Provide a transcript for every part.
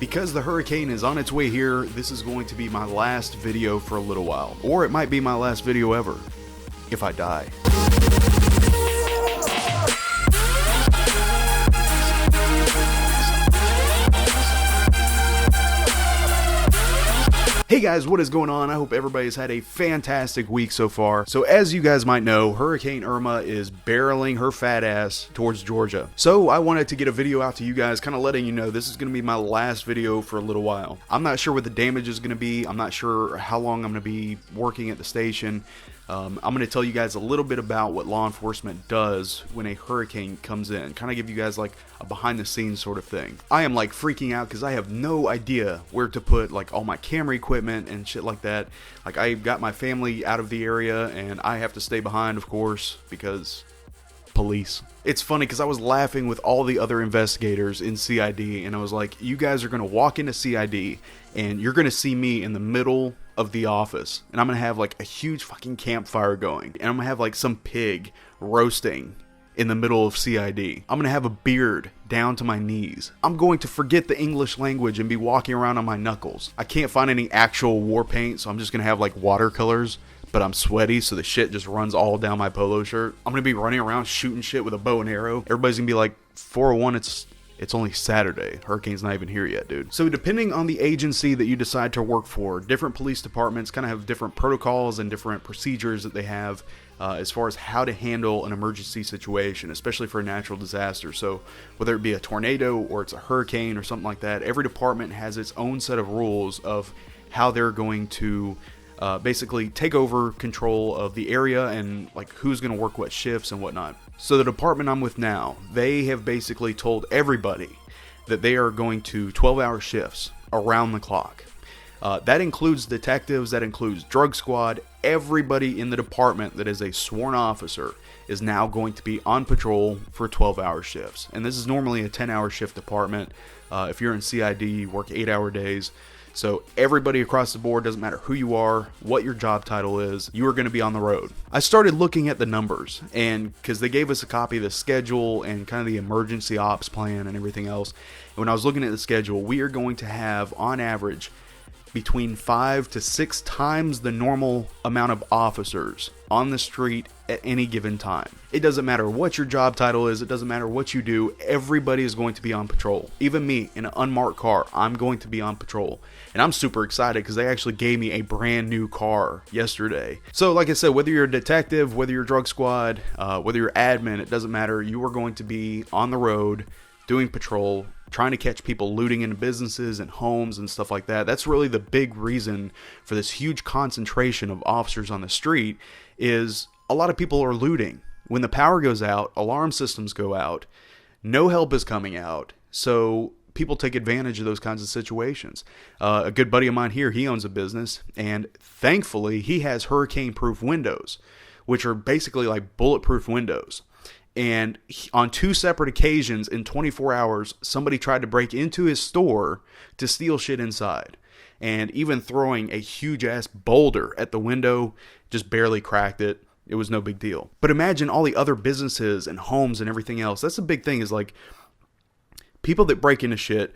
Because the hurricane is on its way here, this is going to be my last video for a little while. Or it might be my last video ever, if I die. Hey guys, what is going on? I hope everybody's had a fantastic week so far. So as you guys might know, Hurricane Irma is barreling her fat ass towards Georgia. So I wanted to get a video out to you guys, kind of letting you know this is going to be my last video for a little while. I'm not sure what the damage is going to be. I'm not sure how long I'm going to be working at the station. I'm going to tell you guys a little bit about what law enforcement does when a hurricane comes in. Kind of give you guys like a behind the scenes sort of thing. I am like freaking out because I have no idea where to put like all my camera equipment and shit like that. Like I got my family out of the area and I have to stay behind, of course, because police. It's funny because I was laughing with all the other investigators in CID and I was like, you guys are going to walk into CID and you're going to see me in the middle of the office and I'm going to have like a huge fucking campfire going and I'm going to have like some pig roasting in the middle of CID. I'm going to have a beard down to my knees. I'm going to forget the English language and be walking around on my knuckles. I can't find any actual war paint, so I'm just going to have like watercolors, but I'm sweaty, so the shit just runs all down my polo shirt. I'm going to be running around shooting shit with a bow and arrow. Everybody's going to be like, 401, it's only Saturday. Hurricane's not even here yet, dude. So depending on the agency that you decide to work for, different police departments kind of have different protocols and different procedures that they have as far as how to handle an emergency situation, especially for a natural disaster. So whether it be a tornado or it's a hurricane or something like that, every department has its own set of rules of how they're going to basically take over control of the area and like who's going to work what shifts and whatnot. So the department I'm with now, they have basically told everybody that they are going to 12-hour shifts around the clock. That includes detectives, that includes drug squad. Everybody in the department that is a sworn officer is now going to be on patrol for 12-hour shifts. And this is normally a 10-hour shift department. If you're in CID, you work 8-hour days. So everybody across the board, doesn't matter who you are, what your job title is, you are going to be on the road. I started looking at the numbers, and because they gave us a copy of the schedule and kind of the emergency ops plan and everything else. And when I was looking at the schedule, we are going to have on average between 5 to 6 times the normal amount of officers on the street at any given time. It doesn't matter what your job title is, it doesn't matter what you do, everybody is going to be on patrol. Even me, in an unmarked car, I'm going to be on patrol. And I'm super excited because they actually gave me a brand new car yesterday. So like I said, whether you're a detective, whether you're drug squad, whether you're admin, it doesn't matter. You are going to be on the road doing patrol, trying to catch people looting into businesses and homes and stuff like that. That's really the big reason for this huge concentration of officers on the street is a lot of people are looting. When the power goes out, alarm systems go out, no help is coming out, so people take advantage of those kinds of situations. A good buddy of mine here, he owns a business, and thankfully he has hurricane-proof windows, which are basically like bulletproof windows. And on 2 separate occasions in 24 hours, somebody tried to break into his store to steal shit inside. And even throwing a huge ass boulder at the window, just barely cracked it. It was no big deal. But imagine all the other businesses and homes and everything else. That's the big thing, is like people that break into shit,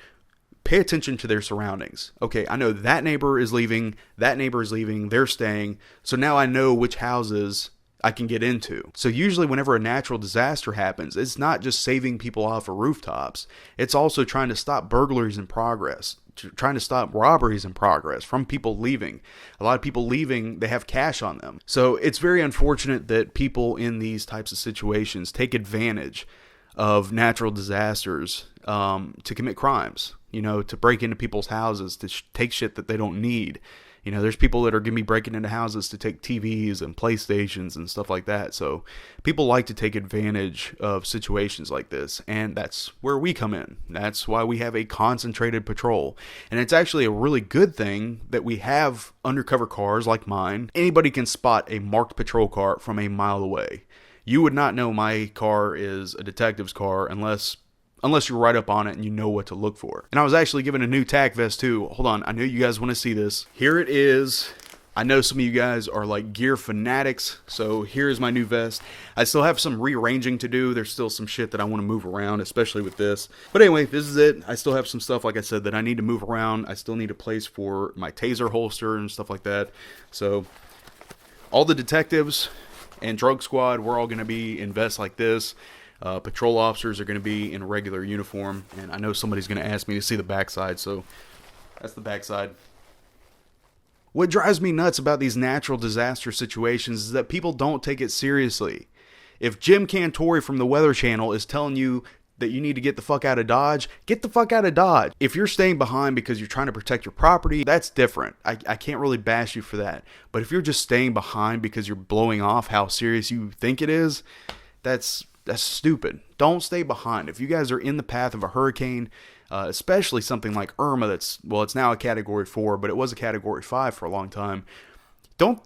pay attention to their surroundings. Okay, I know that neighbor is leaving, they're staying. So now I know which houses I can get into. So usually whenever a natural disaster happens, it's not just saving people off of rooftops. It's also trying to stop burglaries in progress, trying to stop robberies in progress from people leaving. A lot of people leaving, they have cash on them. So it's very unfortunate that people in these types of situations take advantage of natural disasters to commit crimes, to break into people's houses, to take shit that they don't need. There's people that are going to be breaking into houses to take TVs and PlayStations and stuff like that. So people like to take advantage of situations like this. And that's where we come in. That's why we have a concentrated patrol. And it's actually a really good thing that we have undercover cars like mine. Anybody can spot a marked patrol car from a mile away. You would not know my car is a detective's car unless you're right up on it and you know what to look for. And I was actually given a new tack vest too. Hold on, I know you guys want to see this. Here it is. I know some of you guys are like gear fanatics, so here's my new vest. I still have some rearranging to do. There's still some shit that I want to move around, especially with this. But anyway, this is it. I still have some stuff, like I said, that I need to move around. I still need a place for my taser holster and stuff like that. So all the detectives and drug squad, we're all going to be in vests like this. Patrol officers are going to be in regular uniform. And I know somebody's going to ask me to see the backside, so that's the backside. What drives me nuts about these natural disaster situations is that people don't take it seriously. If Jim Cantori from the Weather Channel is telling you that you need to get the fuck out of Dodge, get the fuck out of Dodge. If you're staying behind because you're trying to protect your property, that's different. I can't really bash you for that. But if you're just staying behind because you're blowing off how serious you think it is, that's stupid. Don't stay behind. If you guys are in the path of a hurricane, especially something like Irma that's, well, it's now a Category 4, but it was a Category 5 for a long time. Don't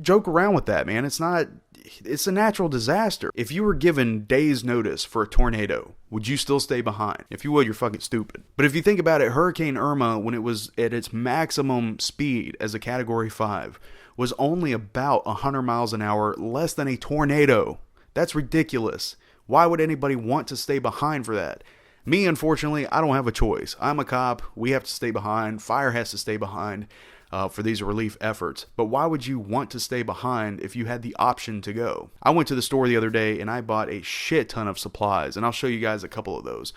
joke around with that, man. It's a natural disaster. If you were given days notice for a tornado, would you still stay behind? If you would, you're fucking stupid. But if you think about it, Hurricane Irma, when it was at its maximum speed as a Category 5, was only about 100 miles an hour, less than a tornado. That's ridiculous. Why would anybody want to stay behind for that? Me, unfortunately, I don't have a choice. I'm a cop. We have to stay behind. Fire has to stay behind for these relief efforts. But why would you want to stay behind if you had the option to go? I went to the store the other day and I bought a shit ton of supplies, and I'll show you guys a couple of those.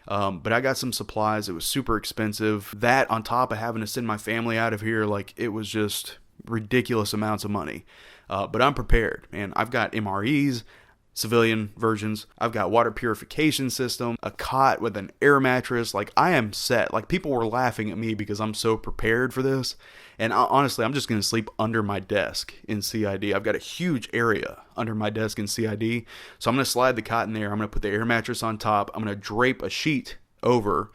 But I got some supplies. It was super expensive. That on top of having to send my family out of here, like, it was just ridiculous amounts of money. But I'm prepared, and I've got MREs, civilian versions. I've got water purification system, a cot with an air mattress. Like, I am set. Like, people were laughing at me because I'm so prepared for this. And honestly, I'm just going to sleep under my desk in CID. I've got a huge area under my desk in CID. So I'm going to slide the cot in there. I'm going to put the air mattress on top. I'm going to drape a sheet over,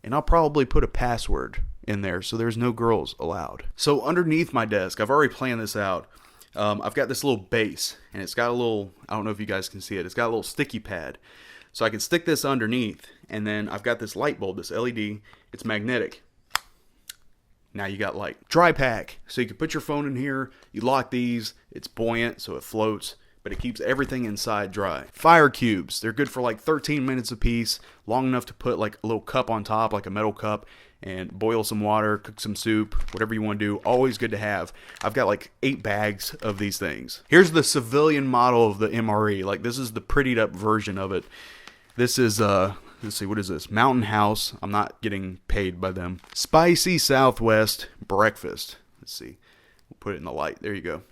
and I'll probably put a password in there so there's no girls allowed. So underneath my desk, I've already planned this out. I've got this little base, and it's got a little, I don't know if you guys can see it, it's got a little sticky pad. So I can stick this underneath, and then I've got this light bulb, this LED, it's magnetic. Now you got light. Dry pack, so you can put your phone in here, you lock these, it's buoyant, so it floats, but it keeps everything inside dry. Fire cubes, they're good for like 13 minutes a piece, long enough to put like a little cup on top, like a metal cup, and boil some water, cook some soup, whatever you want to do. Always good to have. I've got like 8 bags of these things. Here's the civilian model of the MRE. Like, this is the prettied up version of it. This is, let's see, what is this? Mountain House. I'm not getting paid by them. Spicy Southwest breakfast. Let's see. We'll put it in the light. There you go.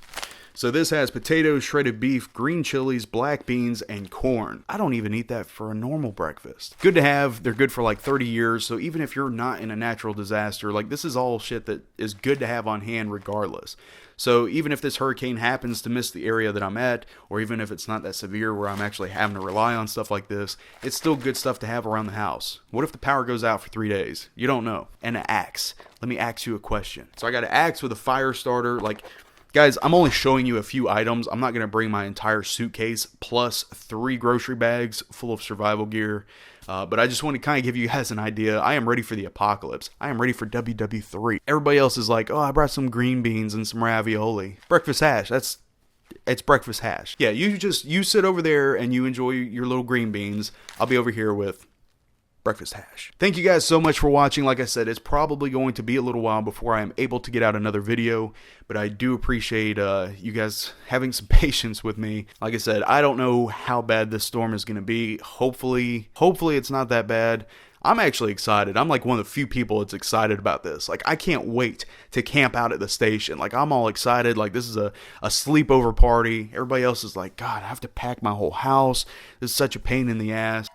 So this has potatoes, shredded beef, green chilies, black beans, and corn. I don't even eat that for a normal breakfast. Good to have. They're good for like 30 years. So even if you're not in a natural disaster, like, this is all shit that is good to have on hand regardless. So even if this hurricane happens to miss the area that I'm at, or even if it's not that severe where I'm actually having to rely on stuff like this, it's still good stuff to have around the house. What if the power goes out for 3 days? You don't know. And an axe. Let me ask you a question. So I got an axe with a fire starter. Like, guys, I'm only showing you a few items. I'm not going to bring my entire suitcase plus 3 grocery bags full of survival gear. But I just want to kind of give you guys an idea. I am ready for the apocalypse. I am ready for WW3. Everybody else is like, oh, I brought some green beans and some ravioli. Breakfast hash. It's breakfast hash. Yeah, you sit over there and you enjoy your little green beans. I'll be over here with breakfast hash. Thank you guys so much for watching. Like I said, it's probably going to be a little while before I am able to get out another video, but I do appreciate you guys having some patience with me. Like I said, I don't know how bad this storm is going to be. Hopefully it's not that bad. I'm actually excited. I'm like one of the few people that's excited about this. Like, I can't wait to camp out at the station. Like, I'm all excited. Like, this is a sleepover party. Everybody else is like, God, I have to pack my whole house. This is such a pain in the ass.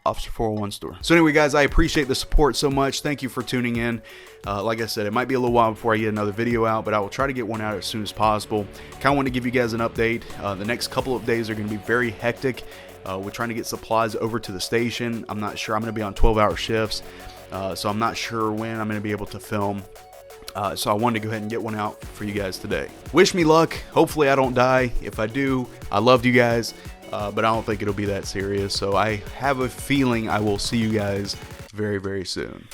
Officer 401 store. So anyway, guys, I appreciate the support so much. Thank you for tuning in. Like I said, it might be a little while before I get another video out, but I will try to get one out as soon as possible. Kind of want to give you guys an update. The next couple of days are going to be very hectic. We're trying to get supplies over to the station. I'm not sure. I'm going to be on 12-hour shifts, so I'm not sure when I'm going to be able to film. So I wanted to go ahead and get one out for you guys today. Wish me luck. Hopefully I don't die. If I do, I loved you guys. But I don't think it'll be that serious. So I have a feeling I will see you guys very, very soon.